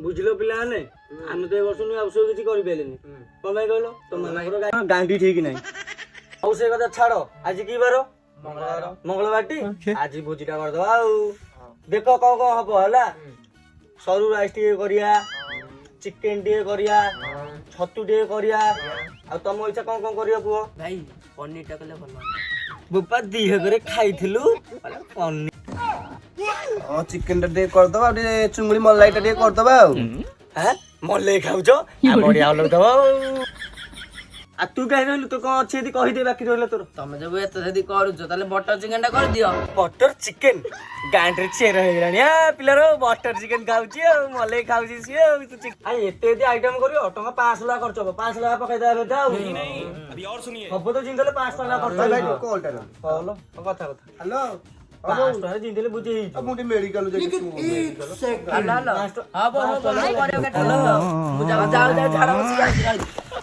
ବୁଝିଲ ପିଲାମାନେ ଆମେ ତ ଏ ବର୍ଷ ନୂଆ ବର୍ଷ କିଛି କରିପାରିଲେନି କଣ ପାଇଁ କହିଲ ତମମାନଙ୍କର ଗାଣ୍ଡି ଠିକ ନାହିଁ ଆଉ ସେ କଥା ଛାଡ ଆଜି କି ବାର ମଙ୍ଗଳବାରଟି ଆଜି ଭୋଜିଟା କରିଦବା ଆଉ ଦେଖ କଣ କଣ ହବ ହେଲା ସରୁ ରାଇସ୍ ଟିକେ କରିବା ଚିକେନ ଟିକେ କରିବା ଛତୁ ଟିକେ କରିବା ଆଉ ତମ ଇଚ୍ଛା କଣ କଣ କରିବା କୁହ ଭାଇ ପନିର ଟା କଲେ ଭଲ ବୋପା ଦିହ କରି ଖାଇଥିଲୁ ପନିର ଚିକେନ ଟା ଟିକେ କରିଦବା ଆଉ ଟିକେ ଚୁଙ୍ଗୁଡି ମଲାଇ ଟା ଟିକେ କରିଦବା ଆଉ ମଲେଇ ଖାଉଛ ବଢିଆ ଲଗୁଥିବ ଆଉ ତୁ କାହିଁ ରହିଲୁ ତୁ କଣ ଅଛି ଯଦି କହିଦେ ବାକି ରହିଲା ତୋର ତମେ ଯୋଉ ଏତେ ଯଦି କରୁଛ ତାହେଲେ ବଟର ଚିକେନ ଟା କରିଦିଅ ବଟର ଚିକେନ ଗାଁରେ ଚେର ହେଇଗଲାଣି ପିଲାର ବଟର ଚିକେନ ଖାଉଛି ଆଉ ମଲେଇ ଖାଉଛି ସିଏ ଆଉ ତୁ ଏତେ ଏତେ ଆଇଟମ କରିବ ଟଙ୍କା 500 ଟଙ୍କା ଖର୍ଚ୍ଚ ହବ 500 ଟଙ୍କା ପକେଇଦବା ବୋଧେ ଆଉ ହବ ତ ଜିନ୍ଦଲେ 500 ଟଙ୍କା ଖର୍ଚ୍ଚ କଥା ହ୍ୟାଲୋ 500 ଟଙ୍କା ଜିନ୍ଦଲେ ବୁଝି ହେଇଛି ମୁଁ ଟିକେ ମେଡିକାଲ ଯାଇକି ହ୍ୟାଲୋ ହବ ହବ ମୁଁ ଯାଉ ଝାଡା ବସି ଯାଉଛି